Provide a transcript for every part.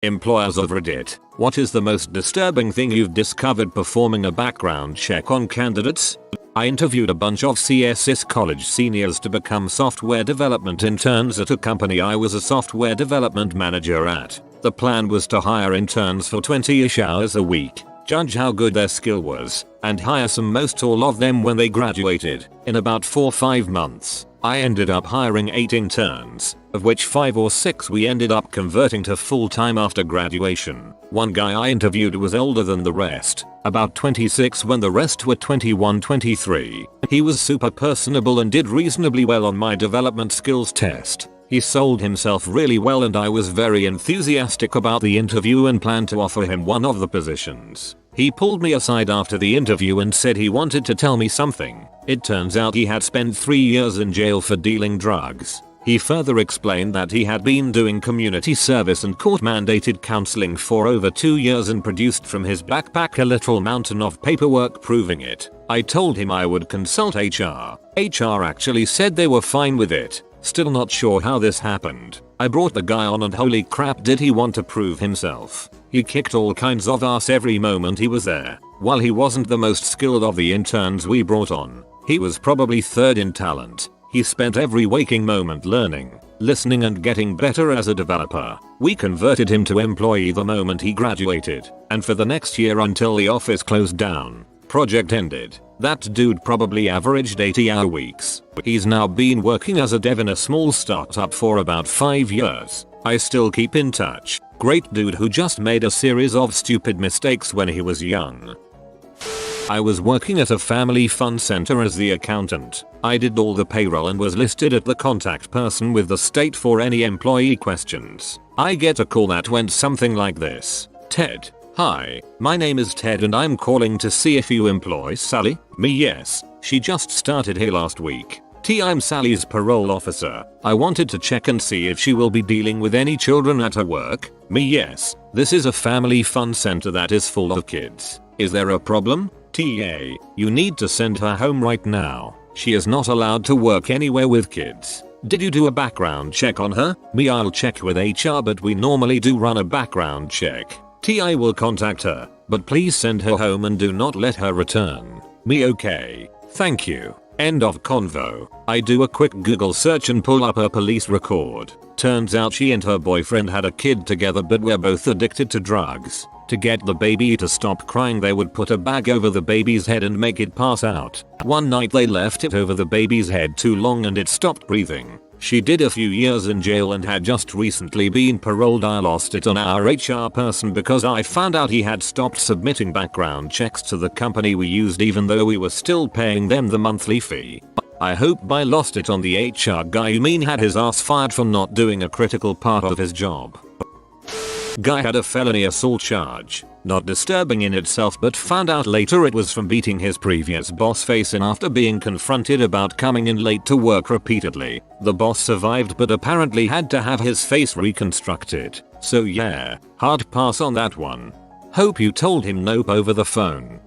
Employers of Reddit, what is the most disturbing thing you've discovered performing a background check on candidates? I interviewed a bunch of CSIS college seniors to become software development interns at a company I was a software development manager at. The plan was to hire interns for 20-ish hours a week, judge how good their skill was, and hire most all of them when they graduated. In about 4-5 months, I ended up hiring 8 interns, of which 5 or 6 we ended up converting to full-time after graduation. One guy I interviewed was older than the rest, about 26 when the rest were 21-23. He was super personable and did reasonably well on my development skills test. He sold himself really well and I was very enthusiastic about the interview and planned to offer him one of the positions. He pulled me aside after the interview and said he wanted to tell me something. It turns out he had spent 3 years in jail for dealing drugs. He further explained that he had been doing community service and court-mandated counseling for over 2 years and produced from his backpack a literal mountain of paperwork proving it. I told him I would consult HR. HR actually said they were fine with it. Still not sure how this happened. I brought the guy on and holy crap did he want to prove himself. He kicked all kinds of ass every moment he was there. While he wasn't the most skilled of the interns we brought on, he was probably third in talent. He spent every waking moment learning, listening and getting better as a developer. We converted him to employee the moment he graduated, and for the next year until the office closed down. Project ended. That dude probably averaged 80-hour weeks. He's now been working as a dev in a small startup for about 5 years. I still keep in touch. Great dude who just made a series of stupid mistakes when he was young. I was working at a family fun center as the accountant. I did all the payroll and was listed as the contact person with the state for any employee questions. I get a call that went something like this. Ted. Hi, my name is Ted and I'm calling to see if you employ Sally. Me yes, she just started here last week. I'm Sally's parole officer. I wanted to check and see if she will be dealing with any children at her work. Me yes, this is a family fun center that is full of kids. Is there a problem? TA, you need to send her home right now. She is not allowed to work anywhere with kids. Did you do a background check on her? Me I'll check with HR but we normally do run a background check. I will contact her, but please send her home and do not let her return. Me okay, thank you. End of convo. I do a quick Google search and pull up her police record. Turns out she and her boyfriend had a kid together but were both addicted to drugs. To get the baby to stop crying they would put a bag over the baby's head and make it pass out. One night they left it over the baby's head too long and it stopped breathing. She did a few years in jail and had just recently been paroled. I lost it on our HR person because I found out he had stopped submitting background checks to the company we used even though we were still paying them the monthly fee. I hope by lost it on the HR guy you mean had his ass fired for not doing a critical part of his job. Guy had a felony assault charge. Not disturbing in itself but found out later it was from beating his previous boss face in after being confronted about coming in late to work repeatedly. The boss survived but apparently had to have his face reconstructed. So yeah, hard pass on that one. Hope you told him nope over the phone.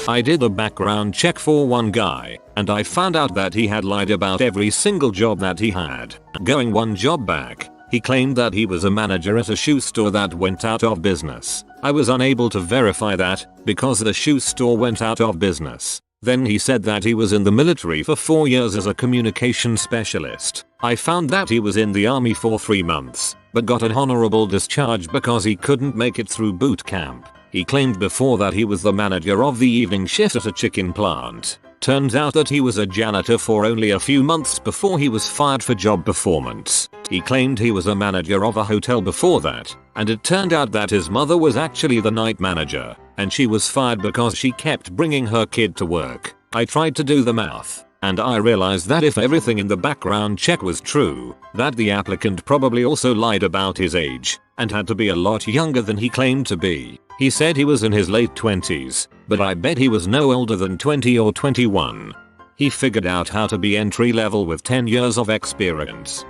I did a background check for one guy, and I found out that he had lied about every single job that he had. Going one job back, he claimed that he was a manager at a shoe store that went out of business. I was unable to verify that because the shoe store went out of business. Then he said that he was in the military for 4 years as a communication specialist. I found that he was in the army for 3 months, but got an honorable discharge because he couldn't make it through boot camp. He claimed before that he was the manager of the evening shift at a chicken plant. Turns out that he was a janitor for only a few months before he was fired for job performance. He claimed he was a manager of a hotel before that, and it turned out that his mother was actually the night manager, and she was fired because she kept bringing her kid to work. I tried to do the math, and I realized that if everything in the background check was true, that the applicant probably also lied about his age, and had to be a lot younger than he claimed to be. He said he was in his late 20s, but I bet he was no older than 20 or 21. He figured out how to be entry level with 10 years of experience.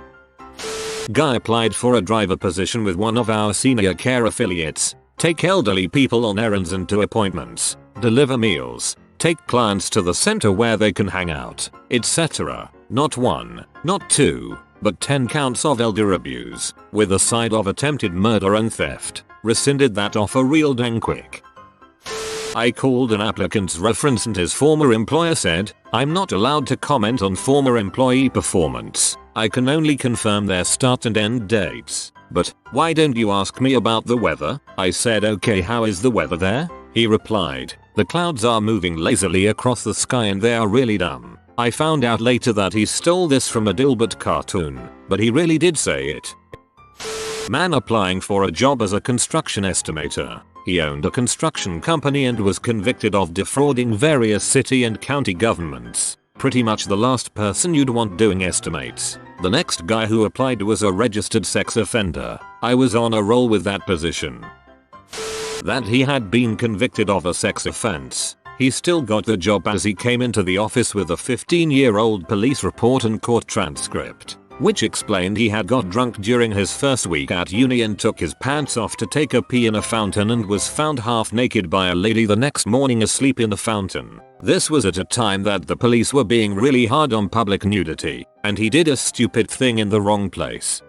Guy applied for a driver position with one of our senior care affiliates. Take elderly people on errands and to appointments, deliver meals, take clients to the center where they can hang out, etc. Not 1, not 2, but 10 counts of elder abuse, with a side of attempted murder and theft. Rescinded that offer real dang quick. I called an applicant's reference and his former employer said, "I'm not allowed to comment on former employee performance. I can only confirm their start and end dates." "But why don't you ask me about the weather?" I said. "Okay, how is the weather there?" He replied, "The clouds are moving lazily across the sky and they are really dumb." I found out later that he stole this from a Dilbert cartoon, but he really did say it. Man applying for a job as a construction estimator. He owned a construction company and was convicted of defrauding various city and county governments. Pretty much the last person you'd want doing estimates. The next guy who applied was a registered sex offender. I was on a roll with that position. That he had been convicted of a sex offense. He still got the job as he came into the office with a 15-year-old police report and court transcript, which explained he had got drunk during his first week at uni and took his pants off to take a pee in a fountain and was found half naked by a lady the next morning asleep in the fountain. This was at a time that the police were being really hard on public nudity, and he did a stupid thing in the wrong place.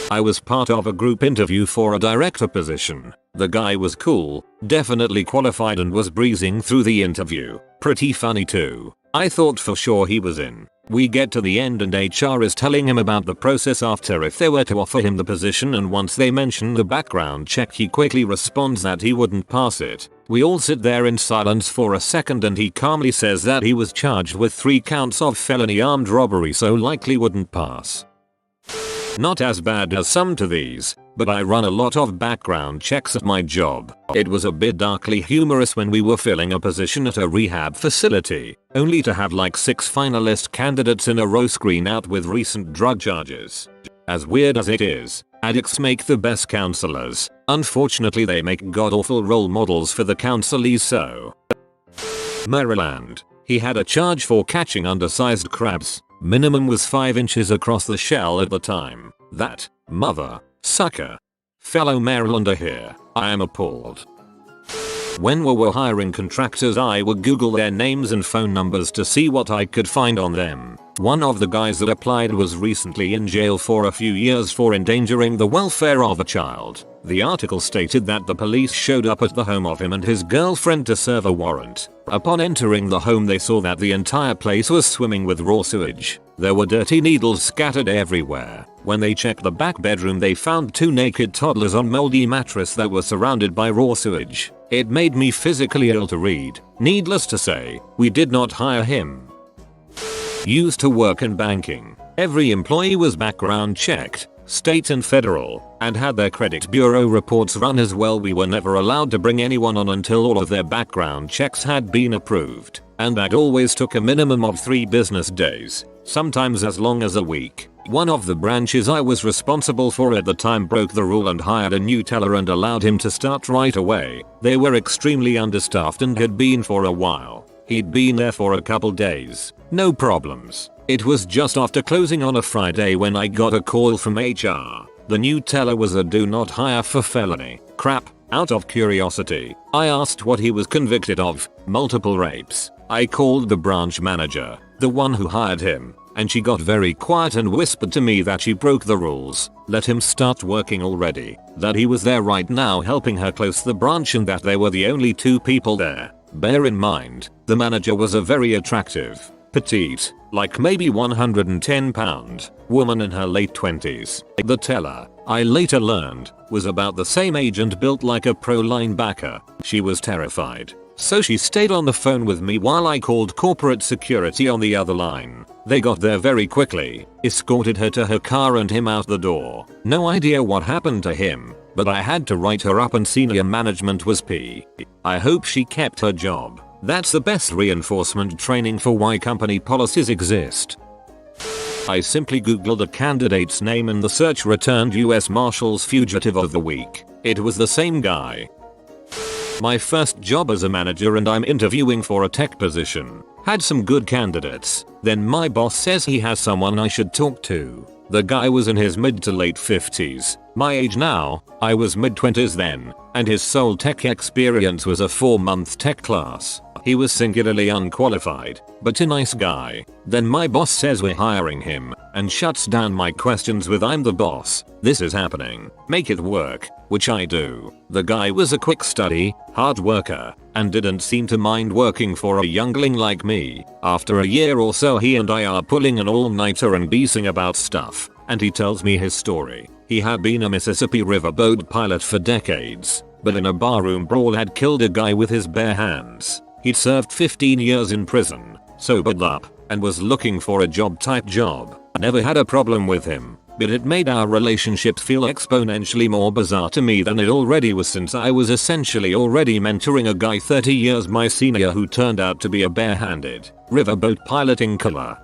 I was part of a group interview for a director position. The guy was cool, definitely qualified and was breezing through the interview. Pretty funny too. I thought for sure he was in. We get to the end and HR is telling him about the process after if they were to offer him the position, and once they mention the background check he quickly responds that he wouldn't pass it. We all sit there in silence for a second and he calmly says that he was charged with 3 counts of felony armed robbery so likely wouldn't pass. Not as bad as some to these, but I run a lot of background checks at my job. It was a bit darkly humorous when we were filling a position at a rehab facility, only to have like 6 finalist candidates in a row screen out with recent drug charges. As weird as it is, addicts make the best counselors. Unfortunately they make god-awful role models for the counselees. So Maryland. He had a charge for catching undersized crabs. Minimum was 5 inches across the shell at the time. That mother sucker. Fellow Marylander here, I am appalled. When we were hiring contractors I would Google their names and phone numbers to see what I could find on them. One of the guys that applied was recently in jail for a few years for endangering the welfare of a child. The article stated that the police showed up at the home of him and his girlfriend to serve a warrant. Upon entering the home they saw that the entire place was swimming with raw sewage. There were dirty needles scattered everywhere. When they checked the back bedroom they found 2 naked toddlers on moldy mattress that were surrounded by raw sewage. It made me physically ill to read. Needless to say, we did not hire him. Used to work in banking. Every employee was background checked, state and federal, and had their credit bureau reports run as well. We were never allowed to bring anyone on until all of their background checks had been approved, and that always took a minimum of 3 business days, sometimes as long as a week. One of the branches I was responsible for at the time broke the rule and hired a new teller and allowed him to start right away. They were extremely understaffed and had been for a while. He'd been there for a couple days. No problems. It was just after closing on a Friday when I got a call from HR. The new teller was a do not hire for felony. Crap. Out of curiosity, I asked what he was convicted of. Multiple rapes. I called the branch manager, the one who hired him, and she got very quiet and whispered to me that she broke the rules. Let him start working already. That he was there right now helping her close the branch and that they were the only 2 people there. Bear in mind, the manager was a very attractive, petite, like maybe 110 pound, woman in her late 20s. The teller, I later learned, was about the same age and built like a pro linebacker. She was terrified, so she stayed on the phone with me while I called corporate security on the other line. They got there very quickly, escorted her to her car and him out the door. No idea what happened to him, but I had to write her up and senior management was pissed. I hope she kept her job. That's the best reinforcement training for why company policies exist. I simply googled a candidate's name and the search returned US Marshals Fugitive of the Week. It was the same guy. My first job as a manager and I'm interviewing for a tech position. Had some good candidates. Then my boss says he has someone I should talk to. The guy was in his mid to late 50s, my age now. I was mid-20s then, and his sole tech experience was a 4-month tech class. He was singularly unqualified, but a nice guy. Then my boss says we're hiring him, and shuts down my questions with "I'm the boss, this is happening, make it work," which I do. The guy was a quick study, hard worker, and didn't seem to mind working for a youngling like me. After a year or so he and I are pulling an all-nighter and beasing about stuff, and he tells me his story. He had been a Mississippi riverboat pilot for decades, but in a barroom brawl had killed a guy with his bare hands. He'd served 15 years in prison, sobered up, and was looking for a job. I never had a problem with him, but it made our relationship feel exponentially more bizarre to me than it already was, since I was essentially already mentoring a guy 30 years my senior who turned out to be a barehanded, riverboat piloting killer.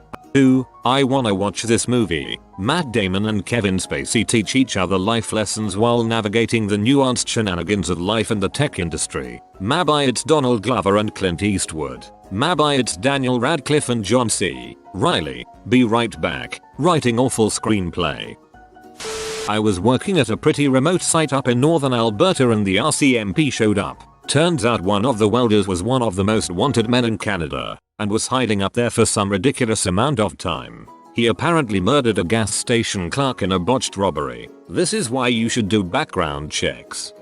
I wanna watch this movie. Matt Damon and Kevin Spacey teach each other life lessons while navigating the nuanced shenanigans of life and the tech industry. Maybe it's Donald Glover and Clint Eastwood. Maybe it's Daniel Radcliffe and John C. Reilly. Be right back. Writing awful screenplay. I was working at a pretty remote site up in northern Alberta and the RCMP showed up. Turns out one of the welders was one of the most wanted men in Canada, and was hiding up there for some ridiculous amount of time. He apparently murdered a gas station clerk in a botched robbery. This is why you should do background checks.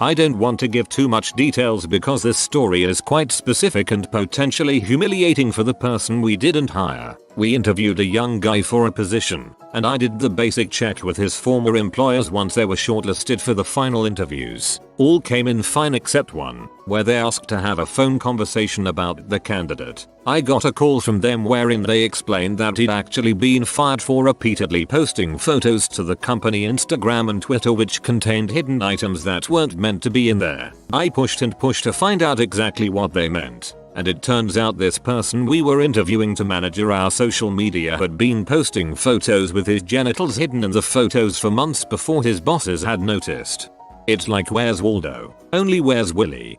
I don't want to give too much details because this story is quite specific and potentially humiliating for the person we didn't hire. We interviewed a young guy for a position, and I did the basic check with his former employers once they were shortlisted for the final interviews. All came in fine except one, where they asked to have a phone conversation about the candidate. I got a call from them wherein they explained that he'd actually been fired for repeatedly posting photos to the company Instagram and Twitter which contained hidden items that weren't meant to be in there. I pushed and pushed to find out exactly what they meant. And it turns out this person we were interviewing to manage our social media had been posting photos with his genitals hidden in the photos for months before his bosses had noticed. It's like Where's Waldo? Only where's Willie?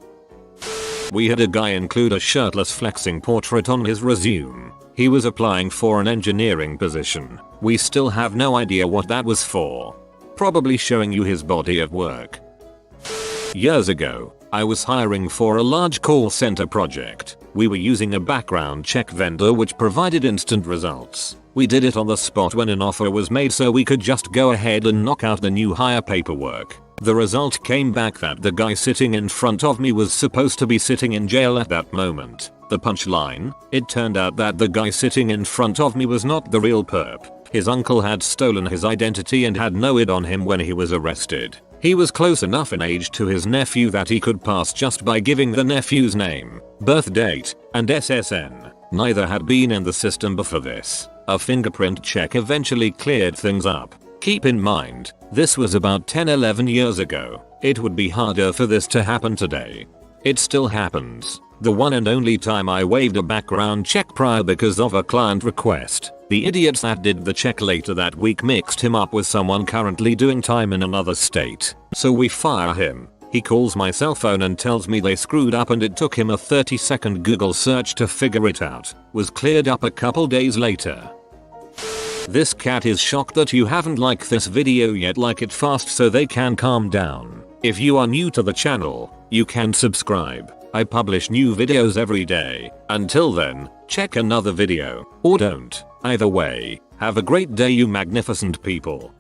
We had a guy include a shirtless flexing portrait on his resume. He was applying for an engineering position. We still have no idea what that was for. Probably showing you his body at work. Years ago, I was hiring for a large call center project. We were using a background check vendor which provided instant results. We did it on the spot when an offer was made so we could just go ahead and knock out the new hire paperwork. The result came back that the guy sitting in front of me was supposed to be sitting in jail at that moment. The punchline? It turned out that the guy sitting in front of me was not the real perp. His uncle had stolen his identity and had no ID on him when he was arrested. He was close enough in age to his nephew that he could pass just by giving the nephew's name, birth date, and SSN. Neither had been in the system before this. A fingerprint check eventually cleared things up. Keep in mind, this was about 10-11 years ago. It would be harder for this to happen today. It still happens. The one and only time I waived a background check prior because of a client request. The idiots that did the check later that week mixed him up with someone currently doing time in another state. So we fire him. He calls my cell phone and tells me they screwed up and it took him a 30-second Google search to figure it out. Was cleared up a couple days later. This cat is shocked that you haven't liked this video yet. Like it fast so they can calm down. If you are new to the channel, you can subscribe. I publish new videos every day. Until then, check another video, or don't. Either way, have a great day you magnificent people.